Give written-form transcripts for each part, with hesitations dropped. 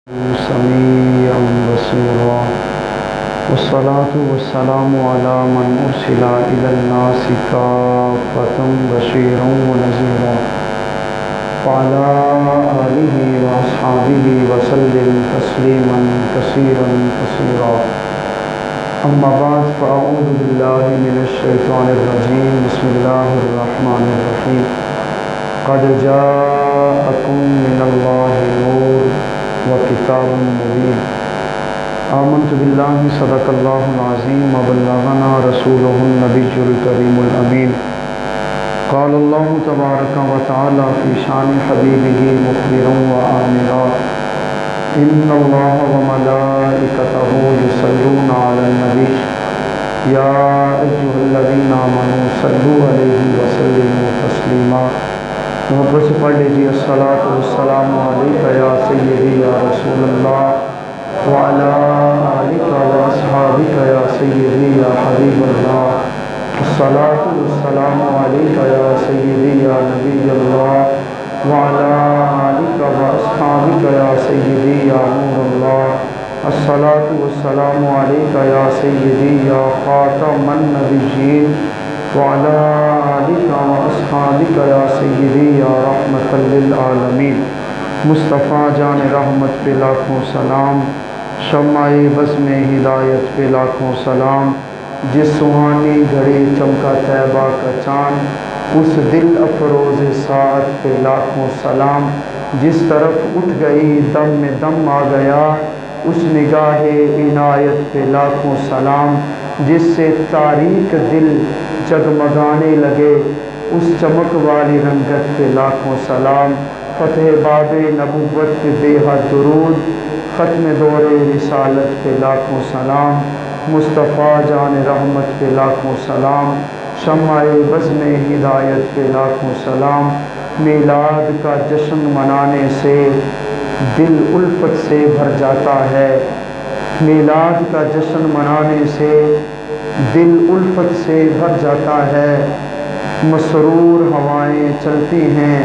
سميعا بصيرا والصلاة والسلام على من أرسل إلى الناس كافة بشيرا ونذيرا وعلى آله وأصحابه وسلم تسليما كثيرا كثيرا أما بعد فأعوذ بالله من الشيطان الرجيم بسم الله الرحمن الرحيم قد جاءكم من الله نور وكتاب مبين آمنت بالله صدق الله العظيم وبلغنا رسوله النبي الكريم الأمين قال الله تبارك وتعالى في شان حبيبه مخبرا وآمرا إن الله وملائكته يصلون على النبي يا أيها الذين آمنوا صلوا عليه وسلموا تسليما محبت سے پڑھ لیجیے الصلاۃ والسلام علیک یا سیدی یا رسول اللہ وعلی آلک واصحابک یا سیدی یا حبیب اللہ الصلاۃ والسلام علیک یا سیدی یا نبی اللہ وعلی آلک واصحابک یا سیدی یا نور اللہ الصلاۃ والسلام علیک یا سیدی یا خاتم النبیین وعلى آلك وأصحابك يا سيدي يا رحمة للعالمين مصطفیٰ جان رحمت پہ لاکھوں سلام، شمع بزم ہدایت پہ لاکھوں سلام، جس سہانی گھڑی چمکا طیبہ کا چاند اس دل افروز ساعت پہ لاکھوں سلام، جس طرف اٹھ گئی دم میں دم آ گیا اس نگاہ عنایت پہ لاکھوں سلام، جس سے تاریک دل جگمگانے لگے اس چمک والی رنگت پہ لاکھوں سلام، فتح باب نبوت پہ بے حد درود، ختم دور رسالت پہ لاکھوں سلام، مصطفیٰ جان رحمت پہ لاکھوں سلام، شمع بزم ہدایت پہ لاکھوں سلام۔ میلاد کا جشن منانے سے دل الفت سے بھر جاتا ہے، میلاد کا جشن منانے سے دل الفت سے بھر جاتا ہے، مسرور ہوائیں چلتی ہیں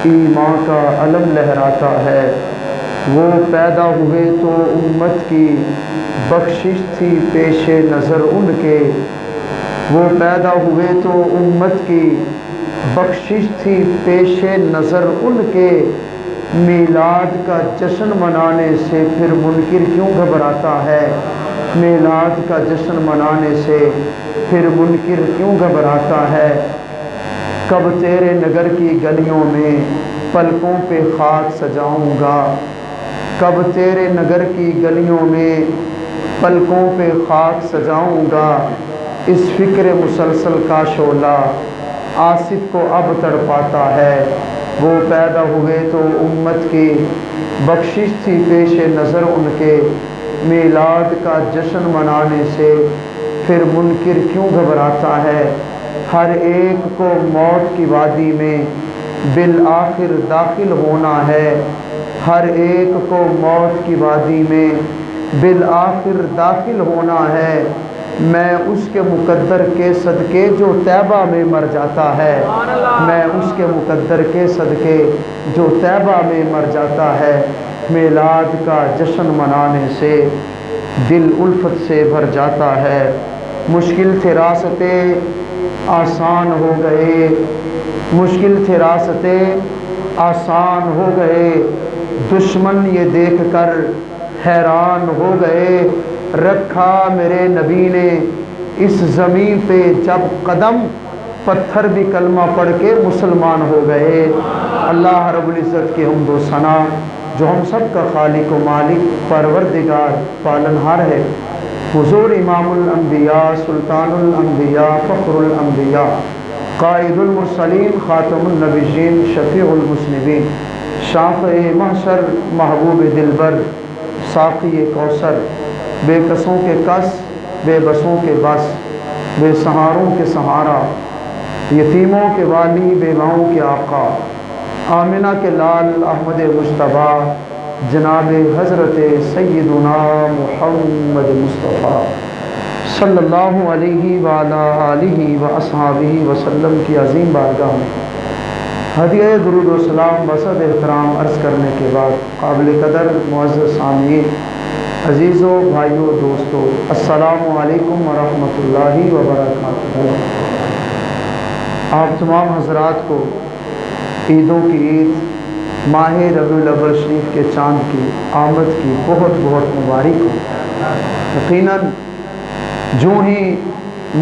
ایمان کا علم لہراتا ہے، وہ پیدا ہوئے تو امت کی بخشش تھی پیش نظر ان کے، وہ پیدا ہوئے تو امت کی بخشش تھی پیش نظر ان کے، میلاد کا جشن منانے سے پھر منکر کیوں گھبراتا ہے، میلاد کا جشن منانے سے پھر منکر کیوں گھبراتا ہے، کب تیرے نگر کی گلیوں میں پلکوں پہ خاک سجاؤں گا، کب تیرے نگر کی گلیوں میں پلکوں پہ خاک سجاؤں گا، اس فکر مسلسل کا شعلہ آصف کو اب تڑپاتا ہے، وہ پیدا ہوئے تو امت کی بخشش تھی پیش نظر ان کے، میلاد کا جشن منانے سے پھر منکر کیوں گھبراتا ہے، ہر ایک کو موت کی وادی میں بالآخر داخل ہونا ہے، ہر ایک کو موت کی وادی میں بالآخر داخل ہونا ہے، میں اس کے مقدر کے صدقے جو طیبہ میں مر جاتا ہے، میں اس کے مقدر کے صدقے جو طیبہ میں مر جاتا ہے، میلاد کا جشن منانے سے دل الفت سے بھر جاتا ہے، مشکل تھے راستے آسان ہو گئے، مشکل تھے راستے آسان ہو گئے، دشمن یہ دیکھ کر حیران ہو گئے، رکھا میرے نبی نے اس زمین پہ جب قدم پتھر بھی کلمہ پڑھ کے مسلمان ہو گئے۔ اللہ رب العزت کی حمد و ثنا جو ہم سب کا خالق و مالک پروردگار پالنہار ہے، حضور امام الانبیاء سلطان الانبیاء فخر الانبیاء قائد المرسلین خاتم النبیین شفیع المذنبین شافع محشر محبوب دلبر ساقی کوثر، بے کسوں کے کس بے بسوں کے بس، بے سہاروں کے سہارا، یتیموں کے والی بیواؤں کے آقا، آمنہ کے لال احمد مجتبیٰ جناب حضرت سیدنا محمد مصطفیٰ صلی اللہ علیہ وآلہ آلہ واصحابہ وسلم کی عظیم بارگاہ میں ہدیہ درود و سلام بصد احترام عرض کرنے کے بعد قابل قدر معزز سامعین، عزیزوں، بھائیوں، دوستوں، السلام علیکم ورحمۃ اللہ وبرکاتہ۔ آپ تمام حضرات کو عیدوں کی عید، ماہ ربیع الاول شریف کے چاند کی آمد کی بہت بہت مبارک ہو۔ یقیناً جو ہی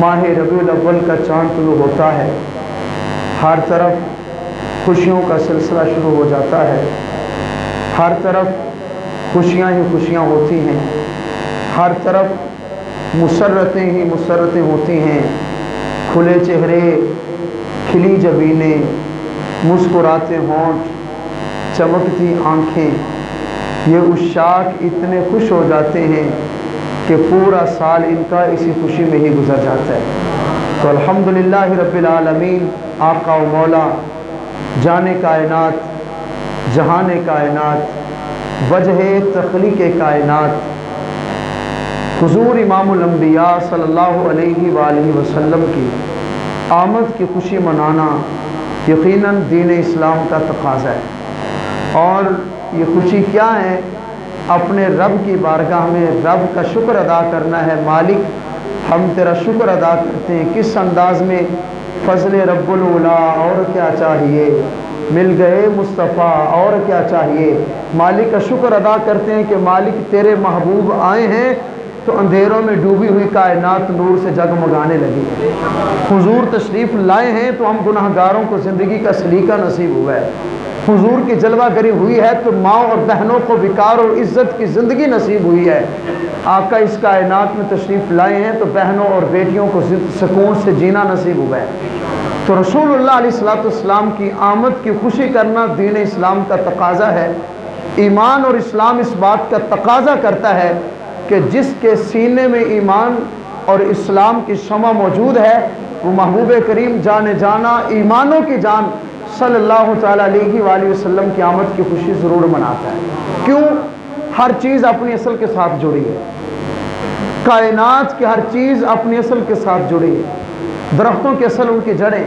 ماہ ربیع الاول کا چاند طلوع ہوتا ہے، ہر طرف خوشیوں کا سلسلہ شروع ہو جاتا ہے، ہر طرف خوشیاں ہی خوشیاں ہوتی ہیں، ہر طرف مسرتیں ہی مسرتیں ہوتی ہیں، کھلے چہرے، کھلی جبینیں، مسکراتے ہونٹ، چمکتی آنکھیں، یہ عشاق اتنے خوش ہو جاتے ہیں کہ پورا سال ان کا اسی خوشی میں ہی گزر جاتا ہے۔ تو الحمدللہ رب العالمین، آقا و مولا، جان کائنات، جہان کائنات، وجہ تخلیق کائنات، حضور امام الانبیاء صلی اللہ علیہ وآلہ وسلم کی آمد کی خوشی منانا یقیناً دین اسلام کا تقاضا ہے۔ اور یہ خوشی کیا ہے؟ اپنے رب کی بارگاہ میں رب کا شکر ادا کرنا ہے۔ مالک، ہم تیرا شکر ادا کرتے ہیں۔ کس انداز میں؟ فضل رب العلا، اور کیا چاہیے؟ مل گئے مصطفیٰ، اور کیا چاہیے؟ مالک کا شکر ادا کرتے ہیں کہ مالک تیرے محبوب آئے ہیں تو اندھیروں میں ڈوبی ہوئی کائنات نور سے جگمگانے لگی۔ حضور تشریف لائے ہیں تو ہم گناہ گاروں کو زندگی کا سلیقہ نصیب ہوا ہے۔ حضور کی جلوہ گری ہوئی ہے تو ماں اور بہنوں کو وقار اور عزت کی زندگی نصیب ہوئی ہے۔ آقا اس کائنات میں تشریف لائے ہیں تو بہنوں اور بیٹیوں کو سکون سے جینا نصیب ہوا ہے۔ تو رسول اللہ علیہ السلام کی آمد کی خوشی کرنا دین اسلام کا تقاضا ہے۔ ایمان اور اسلام اس بات کا تقاضا کرتا ہے کہ جس کے سینے میں ایمان اور اسلام کی شمع موجود ہے وہ محبوب کریم جان جانا، ایمانوں کی جان صلی اللہ تعالیٰ علیہ وآلہ وسلم کی آمد کی خوشی ضرور مناتا ہے۔ کیوں؟ ہر چیز اپنی اصل کے ساتھ جڑی ہے۔ کائنات کی ہر چیز اپنی اصل کے ساتھ جڑی ہے۔ درختوں کی اصل ان کی جڑیں،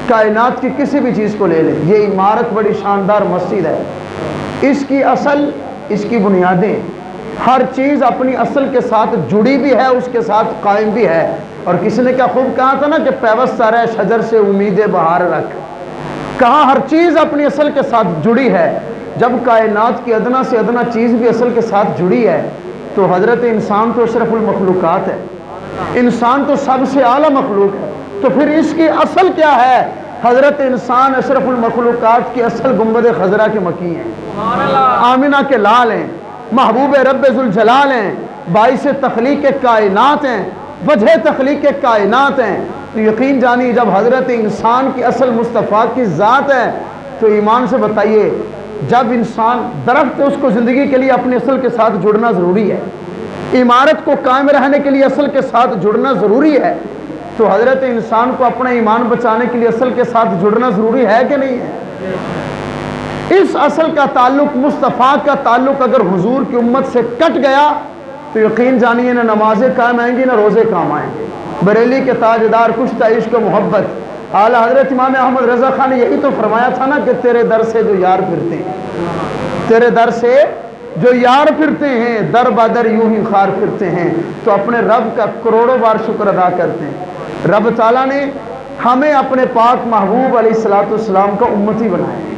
کائنات کی کسی بھی چیز کو لے لیں۔ یہ عمارت بڑی شاندار مسجد ہے، اس کی اصل، اس کی بنیادیں، ہر چیز اپنی اصل کے ساتھ جڑی بھی ہے، اس کے ساتھ قائم بھی ہے۔ اور کسی نے کیا خوب کہا تھا نا کہ پیوستہ رہ شجر سے امید بہار رکھ۔ کہا ہر چیز اپنی اصل کے ساتھ جڑی ہے۔ جب کائنات کی ادنا سے ادنا چیز بھی اصل کے ساتھ جڑی ہے تو حضرت انسان تو اشرف المخلوقات ہے، انسان تو سب سے اعلیٰ مخلوق ہے، تو پھر اس کی اصل کیا ہے؟ حضرت انسان اشرف المخلوقات کی اصل گنبد خضرا کے مکی ہیں، آمنہ کے لال ہیں، محبوب رب ذوالجلال ہیں، باعث تخلیق کائنات ہیں، وجہ تخلیق کائنات ہیں۔ تو یقین جانی جب حضرت انسان کی اصل مصطفیٰ کی ذات ہے تو ایمان سے بتائیے، جب انسان درخت ہے اس کو زندگی کے لیے اپنے اصل کے ساتھ جڑنا ضروری ہے، عمارت کو قائم رہنے کے لیے اصل کے ساتھ جڑنا ضروری ہے، تو حضرت انسان کو اپنا ایمان بچانے کے لیے اصل کے ساتھ جڑنا ضروری ہے کہ نہیں ہے؟ اس اصل کا تعلق، مصطفیٰ کا تعلق اگر حضور کی امت سے کٹ گیا تو یقین جانیے نہ نمازیں قائم آئیں گی نہ روزے کام آئیں گے۔ بریلی کے تاجدار کشتہ عشق و محبت اعلیٰ حضرت امام احمد رضا خان نے یہی تو فرمایا تھا نا کہ تیرے در سے جو یار پھرتے ہیں، تیرے در سے جو یار پھرتے ہیں، در بدر یوں ہی خار پھرتے ہیں، تو اپنے رب کا کروڑوں بار شکر ادا کرتے ہیں۔ رب تعالیٰ نے ہمیں اپنے پاک محبوب علیہ السلام کا امتی بنایا ہے،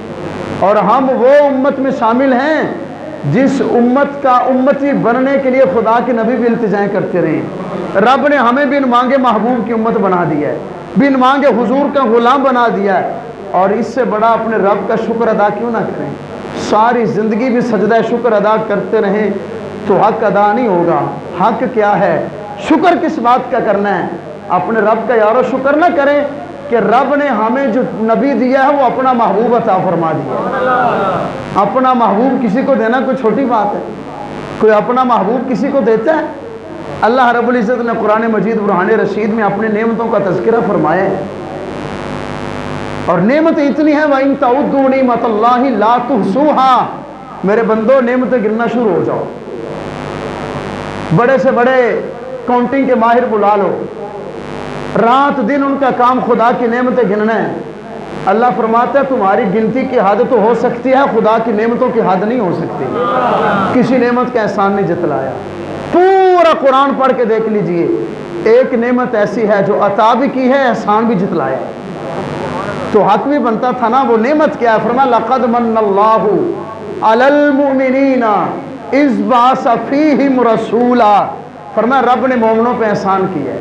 اور ہم وہ امت میں شامل ہیں جس امت کا امتی بننے کے لیے خدا کے نبی بھی التجائیں کرتے رہے ہیں۔ رب نے ہمیں بن مانگے محبوب کی امت بنا دیا ہے، بن مانگے حضور کا غلام بنا دیا ہے، اور اس سے بڑا اپنے رب کا شکر ادا کیوں نہ کریں؟ ساری زندگی بھی سجدہ شکر ادا کرتے رہیں تو حق ادا نہیں ہوگا۔ حق کیا ہے؟ شکر کس بات کا کرنا ہے؟ اپنے رب کا یارو شکر نہ کریں کہ رب نے ہمیں جو نبی دیا ہے وہ اپنا محبوب عطا فرما دیا۔ اپنا محبوب کسی کو دینا کوئی چھوٹی بات ہے؟ کوئی اپنا محبوب کسی کو دیتا ہے؟ اللہ رب العزت نے قرآن مجید برہان رشید میں اپنے نعمتوں کا تذکرہ فرمایا ہے، اور نعمتیں اتنی ہیں وَإِن تَعُدُّوا نِعْمَتَ اللَّهِ لَا تُحْصُوهَا۔ میرے بندو نعمتیں گننا شروع ہو جاؤ، بڑے سے بڑے کاؤنٹنگ کے ماہر بلا لو، رات دن ان کا کام خدا کی نعمتیں گننا ہے۔ اللہ فرماتا ہے تمہاری گنتی کی حد تو ہو سکتی ہے، خدا کی نعمتوں کی حد نہیں ہو سکتی۔ کسی نعمت کا احسان نہیں جتلایا۔ پورا قرآن پڑھ کے دیکھ لیجئے، ایک نعمت ایسی ہے جو عطا بھی کی ہے، احسان بھی جتلایا ہے، تو حق بھی بنتا تھا نا۔ وہ نعمت کیا ہے؟ فرمایا لقد من اللہ علی المؤمنین اذ بعث فیہم رسولا۔ فرمایا رب نے مومنوں پہ احسان کیا ہے۔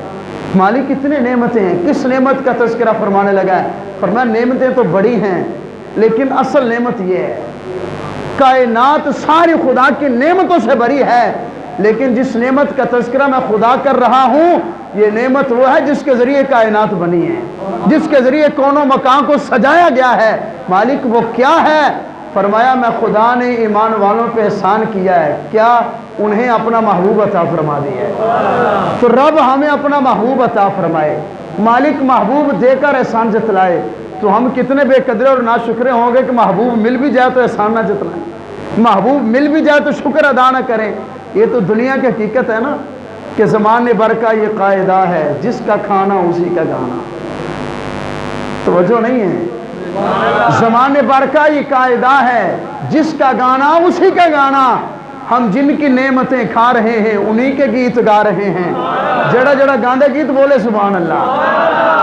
مالک کتنے نعمتیں ہیں، کس نعمت کا تذکرہ فرمانے لگا ہے؟ فرمایا نعمتیں تو بڑی ہیں، لیکن اصل نعمت یہ ہے، کائنات ساری خدا کی نعمتوں سے بری ہے، لیکن جس نعمت کا تذکرہ میں خدا کر رہا ہوں، یہ نعمت وہ ہے جس کے ذریعے کائنات بنی ہے، جس کے ذریعے کونوں مکان کو سجایا گیا ہے۔ مالک وہ کیا ہے؟ فرمایا میں خدا نے ایمان والوں پہ احسان کیا ہے، کیا؟ انہیں اپنا محبوب عطا فرما دیا ہے۔ تو رب ہمیں اپنا محبوب عطا فرمائے، مالک محبوب دے کر احسان جتلائے، تو ہم کتنے بے قدرے اور ناشکرے ہوں گے کہ محبوب مل بھی جائے تو احسان نہ جتلائیں، محبوب مل بھی جائے تو شکر ادا نہ کریں۔ یہ تو دنیا کی حقیقت ہے نا، کہ زمانے بھر کا یہ قاعدہ ہے، جس کا کھانا اسی کا گانا۔ توجہ نہیں ہے؟ زمانے بھر کا یہ قاعدہ ہے، جس کا گانا اسی کا گانا۔ ہم جن کی نعمتیں کھا رہے ہیں انہی کے گیت گا رہے ہیں۔ جڑا جڑا گاندے گیت بولے سبحان اللہ۔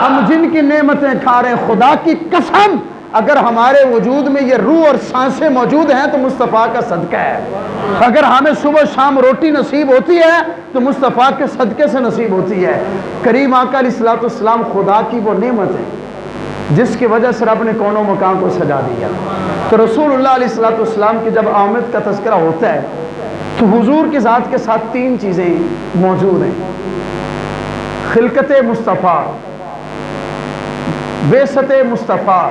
ہم جن کی نعمتیں کھا رہے ہیں، خدا کی قسم اگر ہمارے وجود میں یہ روح اور سانسیں موجود ہیں تو مصطفیٰ کا صدقہ ہے۔ اگر ہمیں صبح شام روٹی نصیب ہوتی ہے تو مصطفیٰ کے صدقے سے نصیب ہوتی ہے۔ کریم آقا علیہ الصلوۃ والسلام خدا کی وہ نعمت ہے جس کی وجہ سے رب نے کونوں مکان کو سجا دیا۔ تو رسول اللہ علیہ الصلوۃ والسلام کی جب آمد کا تذکرہ ہوتا ہے تو حضور کی ذات کے ساتھ تین چیزیں موجود ہیں: خلقت مصطفیٰ، بعثت مصطفیٰ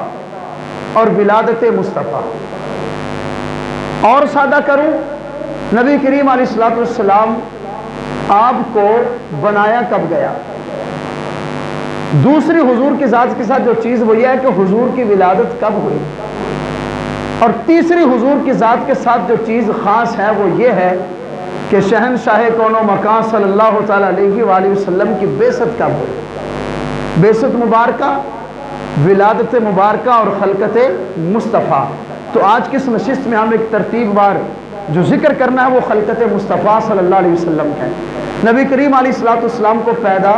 اور ولادت مصطفیٰ۔ اور سادہ کروں، نبی کریم علیہ الصلوۃ والسلام آپ کو بنایا کب گیا؟ دوسری حضور کی ذات کے ساتھ جو چیز وہ یہ ہے کہ حضور کی ولادت کب ہوئی؟ اور تیسری حضور کی ذات کے ساتھ جو چیز خاص ہے وہ یہ ہے کہ شہنشاہ کون و مکان صلی اللہ تعالیٰ علیہ وآلہ وسلم کی بعثت کب ہوئی؟ بعثت مبارکہ، ولادت مبارکہ اور خلقت مصطفیٰ۔ تو آج کس نشست میں ہم ایک ترتیب بار جو ذکر کرنا ہے وہ خلقت مصطفیٰ صلی اللہ علیہ وسلم ہے۔ نبی کریم علیہ الصلوۃ والسلام کو پیدا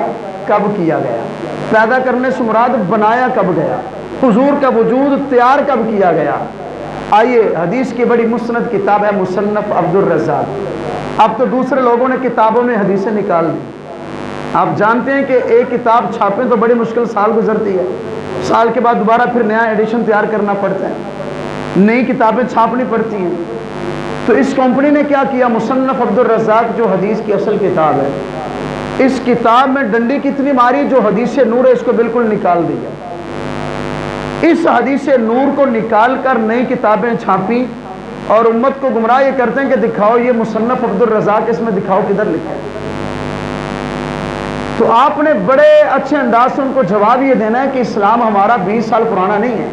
کب کیا گیا؟ پیدا کرنے سے مراد بنایا کب گیا؟ حضور کا وجود تیار کب کیا گیا؟ آئیے، حدیث کی بڑی مسند کتاب ہے مصنف عبد الرزاق۔ اب تو دوسرے لوگوں نے کتابوں میں حدیثیں نکال دی۔ آپ جانتے ہیں کہ ایک کتاب چھاپیں تو بڑی مشکل سال گزرتی ہے، سال کے بعد دوبارہ پھر نیا ایڈیشن تیار کرنا پڑتا ہے، نئی کتابیں چھاپنی پڑتی ہیں۔ تو اس کمپنی نے کیا کیا؟ مصنف عبد الرزاق جو حدیث کی اصل کتاب ہے، اس کتاب میں ڈنڈی کتنی ماری، جو حدیث نور ہے اس کو بالکل نکال دیا۔ اس حدیث نور کو نکال کر نئی کتابیں چھاپی اور امت کو گمراہ یہ کرتے ہیں کہ دکھاؤ یہ مصنف عبد الرزاق، اس میں دکھاؤ کدھر لکھا ہے۔ تو آپ نے بڑے اچھے انداز سے ان کو جواب یہ دینا ہے کہ اسلام ہمارا 20 سال پرانا نہیں ہے،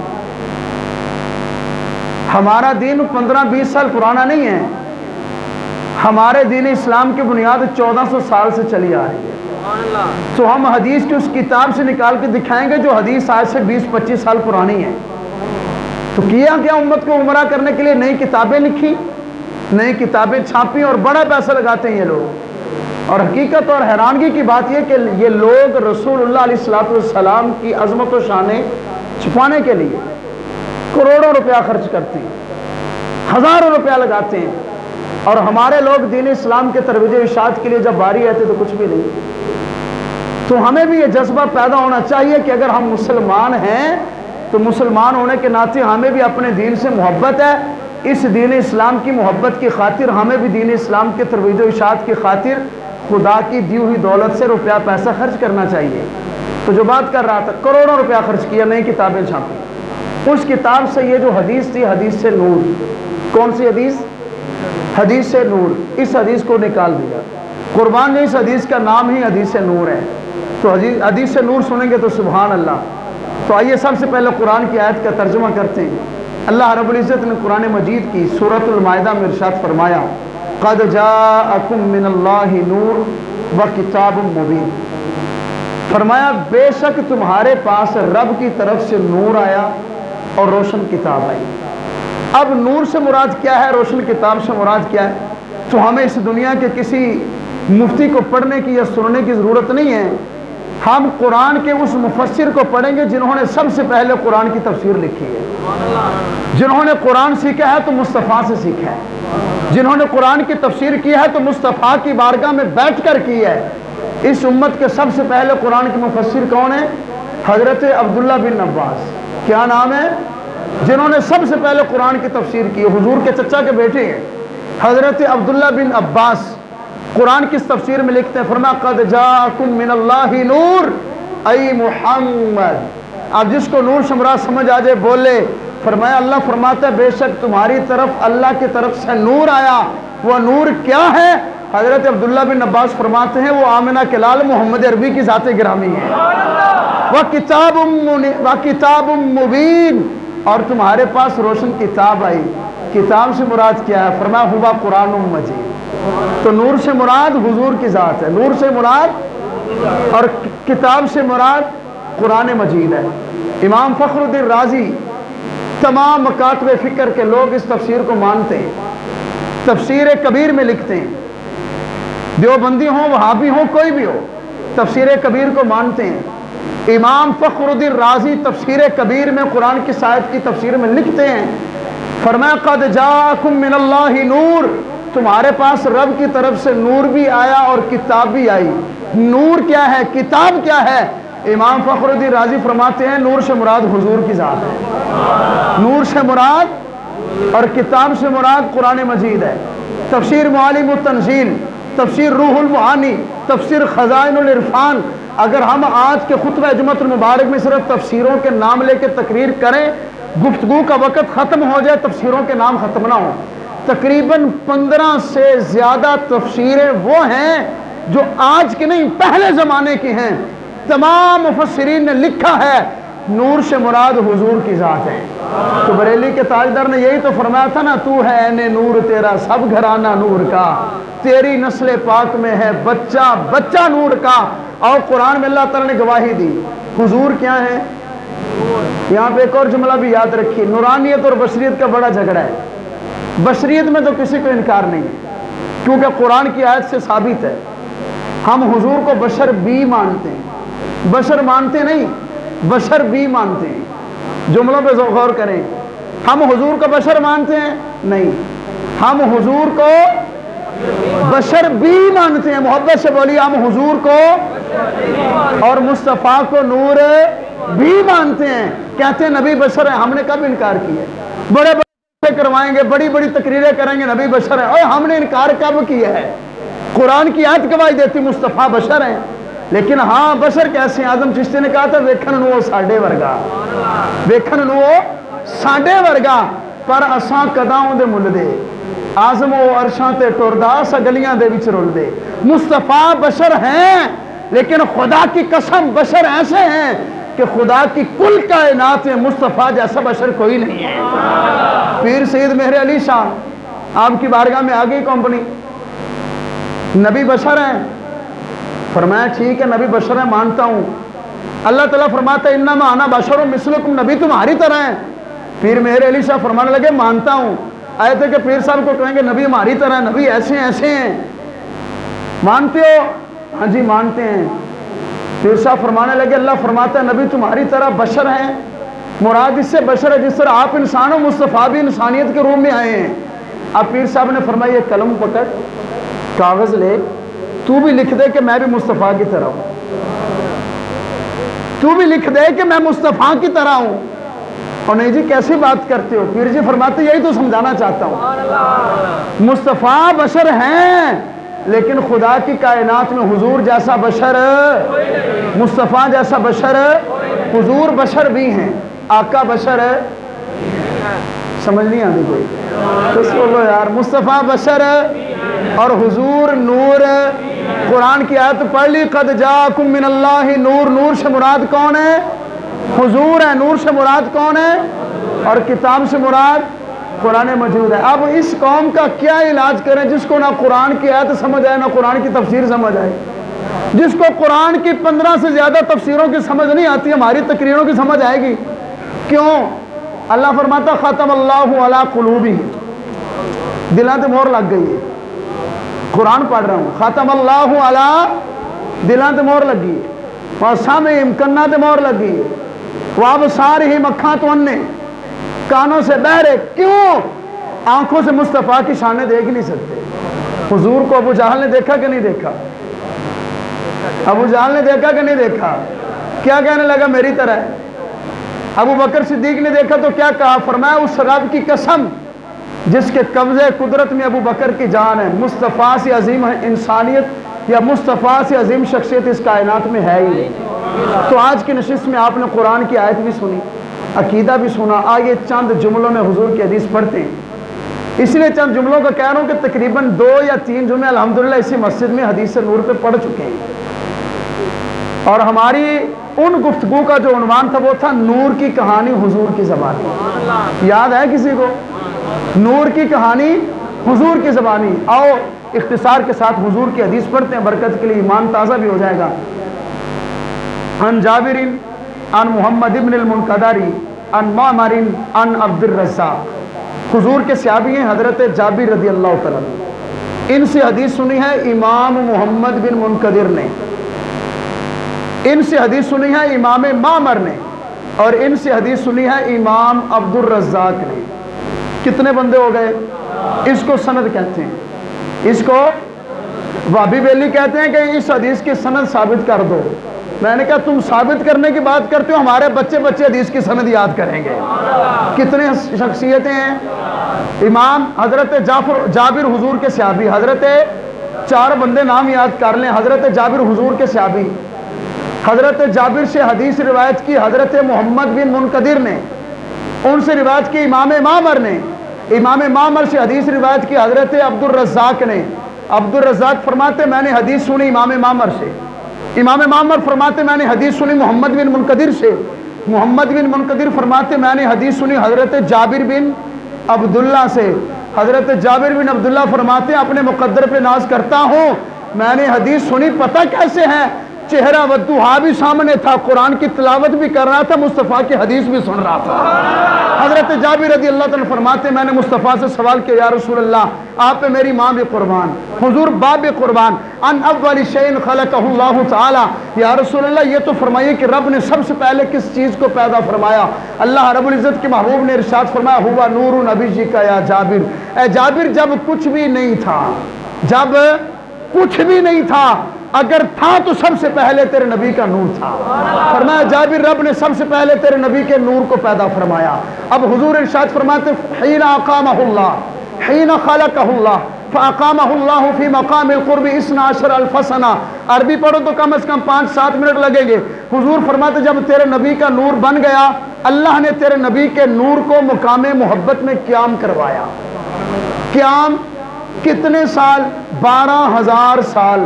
ہمارا دین 15-20 سال پرانا نہیں ہے، ہمارے دین اسلام کی بنیاد 1400 سال سے چلی آ رہی ہے۔ تو ہم حدیث کی اس کتاب سے نکال کے دکھائیں گے جو حدیث آج سے 20-25 سال پرانی ہے۔ تو کیا کیا امت کو گمراہ کرنے کے لیے نئی کتابیں لکھی، نئی کتابیں چھاپی اور بڑا پیسہ لگاتے ہیں یہ لوگ۔ اور حقیقت اور حیرانگی کی بات یہ کہ یہ لوگ رسول اللہ علیہ الصلوۃ والسلام کی عظمت و شانیں چھپانے کے لیے کروڑوں روپیہ خرچ کرتے ہیں، ہزاروں روپیہ لگاتے ہیں، اور ہمارے لوگ دین اسلام کے ترویج و اشاعت کے لیے جب باری آتے تو کچھ بھی نہیں۔ تو ہمیں بھی یہ جذبہ پیدا ہونا چاہیے کہ اگر ہم مسلمان ہیں تو مسلمان ہونے کے ناطے ہمیں بھی اپنے دین سے محبت ہے، اس دین اسلام کی محبت کی خاطر ہمیں بھی دین اسلام کے ترویج و اشاعت کی خاطر خدا کی دی ہوئی دولت سے روپیہ پیسہ خرچ کرنا چاہیے۔ تو جو بات کر رہا تھا، کروڑوں روپیہ خرچ کیا، نئی کتابیں چھاپی۔ اس کتاب سے یہ جو حدیث تھی، حدیث سے نور، کون سی حدیث؟ حدیث سے نور، اس حدیث کو نکال دیا۔ قربان نے اس حدیث کا نام ہی حدیث سے نور ہے۔ تو حدیث سے نور سنیں گے تو سبحان اللہ۔ تو آئیے سب سے پہلے قرآن کی آیت کا ترجمہ کرتے ہیں۔ اللہ رب العزت نے قرآن مجید کی سورۃ المائدہ میں ارشاد فرمایا، قد جاءکم من اللہ نور و کتاب مبین۔ فرمایا بے شک تمہارے پاس رب کی طرف سے نور آیا اور روشن کتاب آئی۔ اب نور سے مراد کیا ہے، روشن کتاب سے مراد کیا ہے؟ تو ہمیں اس دنیا کے کسی مفتی کو پڑھنے کی یا سننے کی ضرورت نہیں ہے، ہم قرآن کے اس مفسر کو پڑھیں گے جنہوں نے سب سے پہلے قرآن کی تفسیر لکھی ہے۔ جنہوں نے قرآن سیکھا ہے تو مصطفیٰ سے سیکھا ہے، جنہوں نے قرآن کی تفسیر کی ہے تو مصطفیٰ کی بارگاہ میں بیٹھ کر کی ہے۔ اس امت کے سب سے پہلے قرآن کے مفسر کون ہیں؟ حضرت عبداللہ بن عباس۔ کیا نام ہے؟ جنہوں نے سب سے پہلے قرآن کی تفسیر کی، حضور کے چچا کے بیٹے ہیں حضرت عبداللہ بن عباس۔ قرآن کس تفسیر میں لکھتے ہیں؟ فرمایا قد جاءکم من اللہ نور ای محمد۔ اب جس کو نور سے مراد سمجھ آ جائے بولے۔ فرمایا اللہ فرماتا ہے بے شک تمہاری طرف اللہ کی طرف سے نور آیا۔ وہ نور کیا ہے؟ حضرت عبداللہ بن عباس فرماتے ہیں وہ آمنہ کے لال محمد عربی کی ذات گرامی ہے۔ وَكِتَابٌ مُبِينٌ، اور تمہارے پاس روشن کتاب آئی۔ کتاب سے مراد کیا ہے؟ فرمایا ہوا قرآن مجید۔ تو نور سے مراد حضور کی ذات ہے، نور سے مراد اور کتاب سے مراد قرآن مجید ہے۔ امام فخر الدین رازی، تمام مکاتب فکر کے لوگ اس تفسیر کو مانتے ہیں، تفسیر کبیر میں لکھتے ہیں، دیوبندی ہوں وہابی ہوں کوئی بھی ہو، تفسیر کبیر کو مانتے ہیں۔ امام فخر الدین رازی تفسیر کبیر میں قرآن کی آیت کی تفسیر میں لکھتے ہیں، فرمایا قد جاءکم من اللہ نور، تمہارے پاس رب کی طرف سے نور بھی آیا اور کتاب بھی آئی۔ نور کیا ہے؟ کتاب کیا ہے؟ امام فخر الدین رازی فرماتے ہیں نور سے مراد حضور کی ذات ہے، نور سے مراد اور کتاب سے مراد قرآن مجید ہے۔ تفسیر معالم التنزیل، تفسیر روح المعانی، تفسیر خزائن العرفان۔ اگر ہم آج کے خطبہ جمعۃ المبارک میں صرف تفسیروں کے نام لے کے تقریر کریں، گفتگو کا وقت ختم ہو جائے تفسیروں کے نام ختم نہ ہوں۔ تقریباً 15 سے زیادہ تفسیریں وہ ہیں جو آج کے نہیں پہلے زمانے کی ہیں۔ تمام مفسرین نے لکھا ہے نور سے مراد حضور کی ذات ہے۔ تو بریلی کے تاجدار نے یہی تو فرمایا تھا نا، تو ہے عین نور تیرا سب گھرانہ نور کا، تیری نسل پاک میں ہے بچہ بچہ نور کا۔ اور قرآن میں اللہ تعالیٰ نے گواہی دی۔ حضور کیا ہے؟ یہاں پہ ایک اور جملہ بھی یاد رکھیے، نورانیت اور بشریت کا بڑا جھگڑا ہے۔ بشریت میں تو کسی کو انکار نہیں ہے کیونکہ قرآن کی آیت سے ثابت ہے۔ ہم حضور کو بشر بھی مانتے ہیں، بشر مانتے نہیں، بشر بھی مانتے ہیں۔ جملوں پہ غور کریں، ہم حضور کو بشر مانتے ہیں نہیں، ہم حضور کو بشر بھی مانتے ہیں۔ محبت سے بولیے ہم حضور کو اور مصطفیٰ کو نور بھی مانتے ہیں۔ کہتے ہیں نبی بشر ہے، ہم نے کب انکار کیا؟ بڑے بڑے کروائیں گے، بڑی بڑی تقریریں کریں گے نبی بشر ہے، اور ہم نے انکار کب کیا ہے؟ قرآن کی آیت گواہی دیتی مصطفیٰ بشر ہیں۔ لیکن ہاں بشر کیسے ہیں؟ اعظم چشتی نے کہا تھا ویکھن نو ساڈے ورگا، ویکھن نو ساڈے ورگا پر اساں کداؤں دے مل دے، آزم و عرشاں تے ٹردا سا گلیاں دے وچ رول دے۔ مصطفیٰ بشر ہیں لیکن خدا کی قسم بشر ایسے ہیں کہ خدا کی کل کائنات میں مصطفیٰ جیسا بشر کوئی نہیں ہے۔ پیر سید مہر علی شاہ آپ کی بارگاہ میں آگئی کمپنی، نبی بشر ہیں؟ فرمایا ٹھیک ہے نبی بشر ہیں مانتا ہوں۔ اللہ تعالیٰ فرماتا ہے انما انا بشر مثلکم، نبی تمہاری طرح ہیں۔ پیر مہر علی شاہ فرمانے لگے مانتا ہوں۔ آئے تھے کہ پیر صاحب کو کہیں گے نبی ہماری طرح، نبی ایسے ایسے ہیں، مانتے ہو؟ ہاں جی مانتے ہیں۔ پیر صاحب فرمانے لگے اللہ فرماتا ہے نبی تمہاری طرح بشر ہیں، مراد اس سے بشر ہے جس طرح آپ انسان ہو، مصطفیٰ بھی انسانیت کے روم میں آئے ہیں۔ اب پیر صاحب نے فرمایا یہ قلم پکڑ، کاغذ لے، تو بھی لکھ دے کہ میں بھی مصطفیٰ کی طرح ہوں، تو بھی لکھ دے کہ میں مصطفیٰ کی طرح ہوں۔ اور نہیں جی کیسی بات کرتے ہو؟ پیر جی فرماتے یہی تو سمجھانا چاہتا ہوں، مصطفیٰ بشر ہیں لیکن خدا کی کائنات میں حضور جیسا بشر، مصطفیٰ جیسا بشر، حضور بشر بھی ہیں، آقا بشر، سمجھ نہیں آتی کوئی تو اس کو لو یار، مصطفیٰ بشر اور حضور نور۔ قرآن کی آیت پڑھ لی قد جاءکم من اللہ نور، نور سے مراد کون ہے؟ حضور ہے۔ نور سے مراد کون ہے؟ اور کتاب سے مراد قرآن مجید ہے۔ اب اس قوم کا کیا علاج کریں جس کو نہ قرآن کی آیت سمجھ آئے نہ قرآن کی تفسیر سمجھ آئے؟ جس کو قرآن کی 15 سے زیادہ تفسیروں کی سمجھ نہیں آتی، ہماری تقریروں کی سمجھ آئے گی؟ کیوں؟ اللہ فرماتا ختم اللہ علی قلوبہم، دلوں تے مہر لگ گئی ہے۔ قرآن پڑھ رہا ہوں، ختم اللہ علی، دلوں تے مہر لگی ہے، وَسَمْعِهِمْ کناں تے مہر لگی ہے، وَأَبْصَارِهِمْ اکھاں تو انے، کانوں سے بہرے۔ کیوں؟ آنکھوں سے مصطفیٰ کی شانیں دیکھ نہیں سکتے۔ حضور کو ابو جہل نے دیکھا کہ نہیں دیکھا؟ ابو جہل نے دیکھا کہ نہیں دیکھا؟ کیا کہنے لگا میری طرح ہے؟ ابو بکر صدیق نے دیکھا تو کیا کہا؟ فرمایا اس رب کی قسم جس کے قبضے قدرت میں ابو بکر کی جان ہے، مصطفیٰ سے عظیم انسانیت یا مصطفیٰ سے عظیم شخصیت اس کائنات میں ہے ہی نہیں۔ تو آج کی نشست میں آپ نے قرآن کی آیت بھی سنی، عقیدہ بھی سنا۔ آئیے چند جملوں میں حضور کی حدیث پڑھتے ہیں۔ اس لیے چند جملوں کا کہہ رہا ہوں کہ تقریباً 2 یا 3 جملے الحمدللہ اسی مسجد میں حدیث نور پہ پڑھ چکے ہیں، اور ہماری ان گفتگو کا جو عنوان تھا وہ تھا نور کی کہانی حضور کی زبانی۔ یاد ہے کسی کو؟ نور کی کہانی حضور کی زبانی۔ آؤ اختصار کے ساتھ حضور کی حدیث پڑھتے ہیں، برکت کے لیے ایمان تازہ بھی ہو جائے گا۔ عن جابر عن محمد ابن المنقدر عن معمر عن عبد الرزاق، حضور کے صحابی ہیں حضرت جابر رضی اللہ تعالیٰ عنہ۔ ان سے حدیث سنی ہے امام محمد بن منقدر نے، ان سے حدیث سنی ہے امام معمر نے، اور ان سے حدیث سنی ہے امام عبد الرزاق نے۔ کتنے بندے ہو گئے؟ اس کو سند کہتے ہیں، اس کو وابی بیلی کہتے ہیں کہ اس حدیث کی سند ثابت کر دو۔ میں نے کہا تم ثابت کرنے کی بات کرتے ہو، ہمارے بچے حدیث کی سند یاد کریں گے۔ کتنے شخصیتیں ہیں؟ امام حضرت جابر حضور کے صحابی، حضرت 4 بندے نام یاد کر لیں۔ حضرت جابر حضور کے صحابی، حضرت جابر سے حدیث روایت کی حضرت محمد بن منقدر نے، ان سے روایت کی امام معمر نے، امام معمر سے حدیث روایت کی حضرت عبد الرزاق نے۔ عبد الرزاق فرماتے میں نے حدیث سنی امام معمر سے، امام معمر فرماتے میں نے حدیث سنی محمد بن منقدر سے، محمد بن منقدر فرماتے میں نے حدیث سنی حضرت جابر بن عبداللہ سے، حضرت جابر بن عبداللہ فرماتے ہیں اپنے مقدر پہ ناز کرتا ہوں میں نے حدیث سنی، پتہ کیسے ہے؟ چہرہ ودوہا بھی سامنے تھا، قرآن کی تلاوت بھی کر رہا تھا، مصطفیٰ کی حدیث بھی سن رہا تھا۔ حضرت جابر رضی اللہ تعالیٰ فرماتے میں نے مصطفیٰ سے سوال کیا یا رسول اللہ آپ پہ میری ماں بھی قربان، حضور باپ بھی قربان، ان اول شیء خلقہ اللہ تعالیٰ، یا رسول اللہ یہ تو فرمائیے کہ رب نے سب سے پہلے کس چیز کو پیدا فرمایا؟ اللہ رب العزت کے محبوب نے ارشاد فرمایا ہوا نور نبی جی کا یا جابر، اے جابر جب کچھ بھی نہیں تھا، جب کچھ بھی نہیں تھا، اگر تھا تو سب سے پہلے تیرے نبی کا نور تھا۔ فرمایا جابر رب نے سب سے پہلے تیرے نبی کے نور کو پیدا فرمایا۔ اب حضور ارشاد فرماتے حین اقامہ اللہ حین خلقہ اللہ فاقامہ اللہ فی مقام القرب 12,000 سنہ، عربی پڑھو تو کم از کم 5-7 منٹ لگیں گے۔ حضور فرماتے جب تیرے نبی کا نور بن گیا، اللہ نے تیرے نبی کے نور کو مقام محبت میں قیام کروایا۔ قیام کتنے سال؟ 12,000 سال،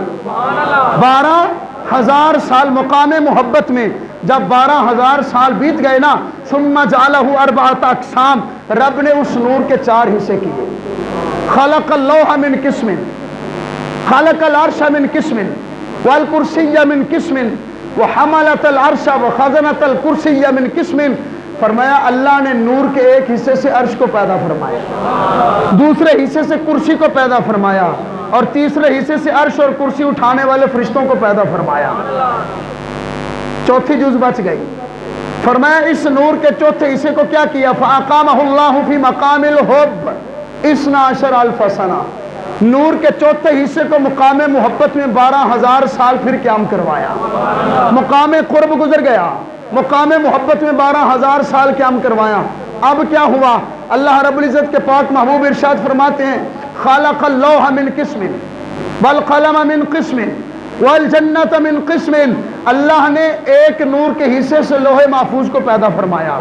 12,000 سال مقام محبت میں۔ جب 12,000 سال بیت گئے نا، ثم جعلہ 4 اقسام، رب نے اس نور کے 4 حصے کیے۔ خلق اللوح من قسم، خلق العرش من قسم، والکرسی من قسم، وحملت العرش وخزنت الکرسی من قسم۔ فرمایا اللہ نے نور کے ایک حصے سے عرش کو پیدا فرمایا، دوسرے حصے سے کرسی کو پیدا فرمایا، اور تیسرے حصے سے عرش اور کرسی اٹھانے والے فرشتوں کو پیدا فرمایا۔ چوتھی جز بچ گئی۔ فرمایا اس نور کے چوتھے حصے کو کیا کیا؟ فَأَقَامَهُ اللَّهُ فِي مَقَامِ الْحُبِّ 12,000 سنہ، نور کے چوتھے حصے کو مقام محبت میں 12,000 سال پھر قیام کروایا۔ مقام قرب گزر گیا، مقام محبت میں 12,000 سال قیام کروایا۔ اب کیا ہوا؟ اللہ رب العزت کے پاک محبوب ارشاد فرماتے ہیں خالق اللوح من قسم والقلم من قسم والجنت من قسم، اللہ نے ایک نور کے حصے سے لوح محفوظ کو پیدا فرمایا،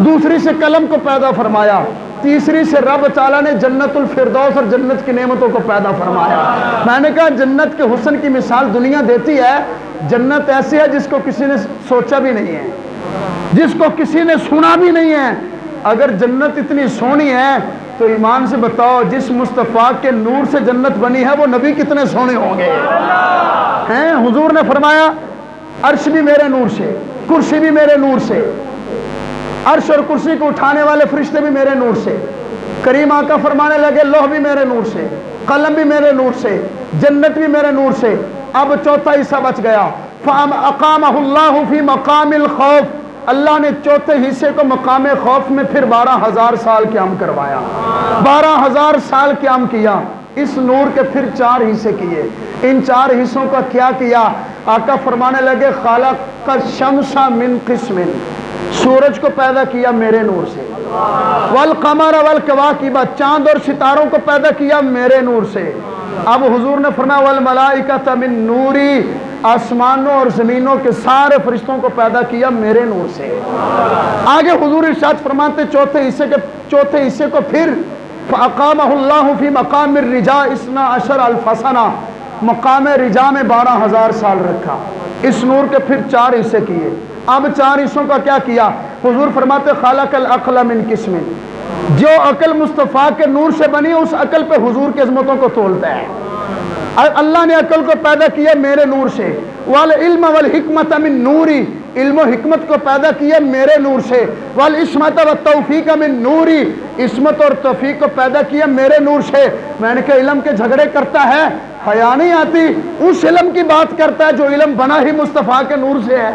دوسری سے قلم کو پیدا فرمایا، تیسری سے رب تعالیٰ نے جنت الفردوس اور جنت کی نعمتوں کو پیدا فرمایا۔ میں نے کہا جنت کے حسن کی مثال دنیا دیتی ہے، جنت ایسی ہے جس کو کسی نے سوچا بھی نہیں ہے، جس کو کسی نے سنا بھی نہیں ہے۔ اگر جنت اتنی سونی ہے تو ایمان سے بتاؤ جس مصطفیٰ کے نور سے جنت بنی ہے وہ نبی کتنے سونے ہوں گے؟ ہیں حضور نے فرمایا عرش بھی میرے نور سے، کرسی بھی میرے نور سے، عرش اور کرسی کو اٹھانے والے فرشتے بھی میرے نور سے۔ کریم آقا فرمانے لگے لوح بھی میرے نور سے، قلم بھی میرے نور سے، جنت بھی میرے نور سے۔ اب چوتھا حصہ بچ گیا، فَأَقَامَهُ اللَّهُ فِي مَقَامِ الْخَوْفِ، اللہ نے چوتھے حصے کو مقام خوف میں پھر 12,000 سال قیام کروایا، 12,000 سال قیام کیا۔ اس نور کے پھر 4 حصے کیے۔ ان 4 حصوں کا کیا کیا؟ آقا فرمانے لگے خالق الشمس من قسم، سورج کو پیدا کیا میرے نور سے، والقمر والکواکب، چاند اور ستاروں کو پیدا کیا میرے نور سے۔ اب حضور نے فرمایا والملائکۃ من نوری، آسمانوں اور زمینوں کے سارے فرشتوں کو پیدا کیا میرے نور سے۔ آگے حضور ارشاد فرماتے چوتھے حصے کو پھر فَأَقَامَهُ اللَّهُ فِي مَقَامِ الرِّجَاءِ 12,000 سنہ، مقام رجا میں 12,000 سال رکھا۔ اس نور کے پھر 4 حصے کیے۔ اب 4 حصوں کا کیا کیا؟ حضور فرماتے خالق العقل من قسم، جو عقل مصطفیٰ کے نور سے بنی اس عقل پہ حضور کی عظمتوں کو تولتا ہے۔ اللہ نے عقل کو پیدا کیا میرے نور سے، والعلم والحکمت من نوری، علم و حکمت کو پیدا کیا میرے نور سے، والعصمت والتوفیق من نوری، عصمت اور توفیق کو پیدا کیا میرے نور سے۔ میں نے کہا علم کے جھگڑے کرتا ہے، حیا نہیں آتی؟ اس علم کی بات کرتا ہے جو علم بنا ہی مصطفیٰ کے نور سے ہے۔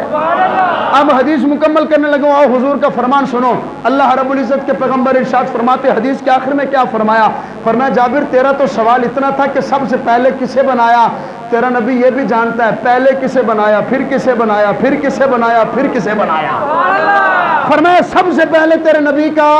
اب حدیث مکمل کرنے لگا، آؤ حضور کا فرمان سنو۔ اللہ رب العزت کے پیغمبر ارشاد فرماتے حدیث کے آخر میں کیا فرمایا؟ فرمایا جابر تیرا تو سوال اتنا تھا کہ سب سے پہلے کسے بنایا؟ تیرا نبی یہ بھی جانتا ہے پہلے کسے بنایا، پھر کسے بنایا، پھر کسے بنایا، پھر کسے بنایا۔ فرمایا سب سے پہلے تیرے نبی کا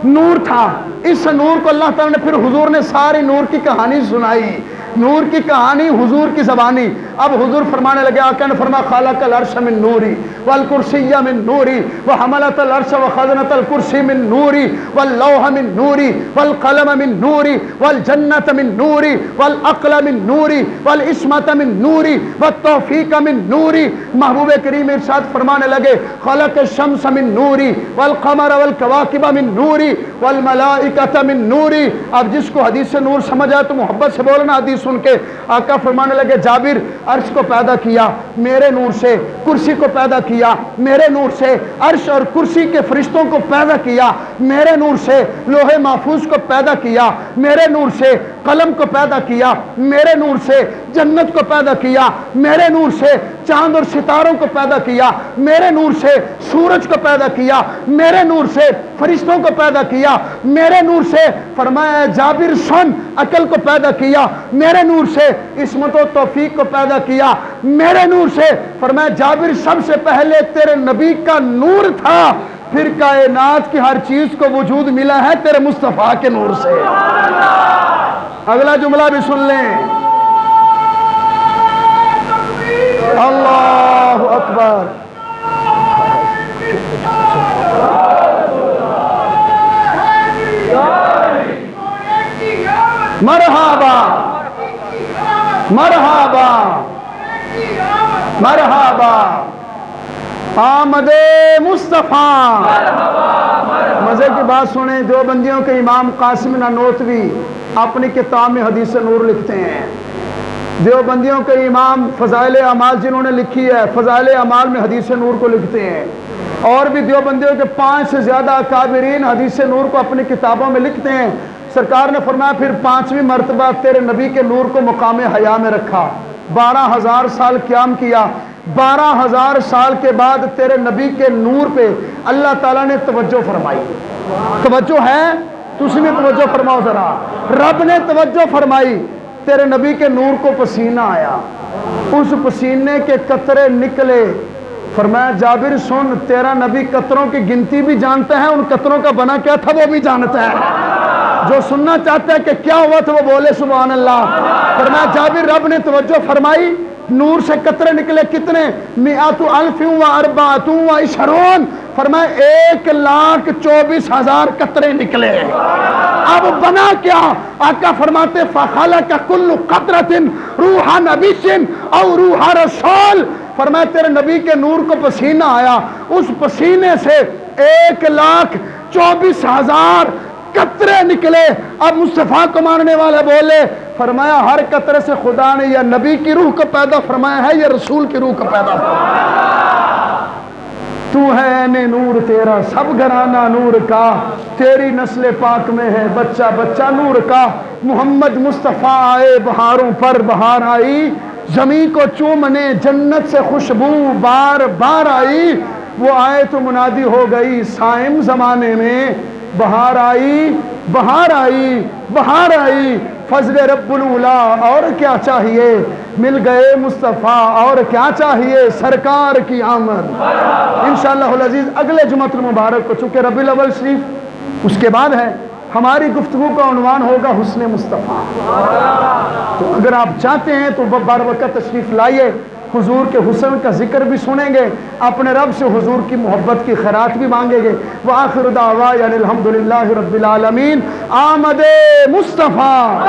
نور تھا، اس نور کو اللہ تعالیٰ نے پھر حضور نے ساری نور کی کہانی سنائی، نور کی کہانی حضور کی زبانی۔ اب حضور فرمانے لگے، آقا نے فرمایا خالق العرش من نوری، والکرسی من نوری، وحملت العرش وخزنت الکرسی من نوری، واللوح من نوری، والقلم من نوری، والجنت من نوری، والعقل من نوری، والعصمت من نوری، والتوفیق من نوری۔ محبوب کریم ارشاد فرمانے لگے خالق الشمس من نوری، والقمر والکواکب من نوری، والملائکۃ من نوری۔ اب جس کو حدیث سے نور سمجھ آئے تو محبت سے بولنا حدیث سن کے۔ آقا فرمانے لگے جابر عرش کو پیدا کیا میرے نور سے، کرسی کو پیدا کیا میرے نور سے، عرش اور کرسی کے فرشتوں کو پیدا کیا میرے نور سے، لوح محفوظ کو پیدا کیا میرے نور سے، قلم کو پیدا کیا میرے نور سے، جنت کو پیدا کیا میرے نور سے، چاند اور ستاروں کو پیدا کیا میرے نور سے، سورج کو پیدا کیا میرے نور سے، فرشتوں کو پیدا کیا میرے نور سے۔ فرمایا جابر سن، عقل کو پیدا کیا میرے نور سے، عصمت و توفیق کو پیدا کیا میرے نور سے۔ فرمایا جابر سب سے پہلے تیرے نبی کا نور تھا، پھر کائنات کی ہر چیز کو وجود ملا ہے تیرے مصطفیٰ کے نور سے۔ اگلا جملہ بھی سن لیں، اللہ اکبر۔ مرحبا مرحبا مرحبا آمد مصطفیٰ۔ مزے کی بات سنیں، دیوبندیوں کے امام قاسم نانوتوی اپنی کتاب میں حدیث نور لکھتے ہیں۔ دیوبندیوں کے امام فضائل اعمال جنہوں نے لکھی ہے، فضائل اعمال میں حدیث نور کو لکھتے ہیں، اور بھی دیوبندیوں کے 5 سے زیادہ اکابرین حدیث نور کو اپنی کتابوں میں لکھتے ہیں۔ سرکار نے فرمایا پھر 5ویں مرتبہ تیرے نبی کے نور کو مقام حیا میں رکھا، 12,000 سال قیام کیا۔ 12,000 سال کے بعد تیرے نبی کے نور پہ اللہ تعالیٰ نے توجہ فرمائی۔ توجہ ہے تو اسی میں توجہ فرماؤ ذرا۔ رب نے توجہ فرمائی، تیرے نبی کے نور کو پسینہ آیا، اس پسینے کے قطرے نکلے۔ فرمایا جابر سن، تیرا نبی قطروں کی گنتی بھی جانتا ہے، ان قطروں کا بنا کیا تھا وہ بھی جانتا ہے۔ جو سننا چاہتا ہے کہ کیا ہوا تھا وہ بولے سبحان اللہ۔ فرمایا جابر رب نے توجہ فرمائی، نور سے قطرے نکلے کتنے؟ 100,024 فرمایا 1,24,000 قطرے نکلے۔ اب بنا کیا؟ آقا فرماتے فَخَلَقَ كُلُّ قَطْرَةٍ رُوحَ نَبِيٍّ أَوْ رُوحَ رَسُولٍ۔ فرمایا تیرے نبی کے نور کو پسینہ آیا، اس پسینے سے 1,24,000 قطرے نکلے۔ اب مصطفیٰ کو ماننے والے بولے فرمایا ہر قطرے سے خدا نے یا نبی کی روح کو پیدا فرمایا ہے یا رسول کی روح کو پیدا فرمایا ہے۔ تو ہے عین نور تیرا سب گھرانہ نور کا، تیری نسل پاک میں ہے بچہ بچہ نور کا۔ محمد مصطفیٰ آئے بہاروں پر بہار آئی، زمین کو چومنے جنت سے خوشبو بار بار آئی۔ وہ آئے تو منادی ہو گئی صائم زمانے میں، بہار آئی بہار آئی بہار آئی۔ فضل رب العلا اور کیا چاہیے، مل گئے مصطفیٰ اور کیا چاہیے، سرکار کی آمد۔ انشاءاللہ العزیز اگلے جمعۃ المبارک کو، چونکہ ربیع الاول شریف اس کے بعد ہے، ہماری گفتگو کا عنوان ہوگا حسن مصطفیٰ۔ تو اگر آپ چاہتے ہیں تو بار وقت تشریف لائیے، حضور کے حسن کا ذکر بھی سنیں گے، اپنے رب سے حضور کی محبت کی خیرات بھی مانگیں گے۔ وآخر دعوانا الحمدللہ رب العالمین۔ آمد مصطفیٰ۔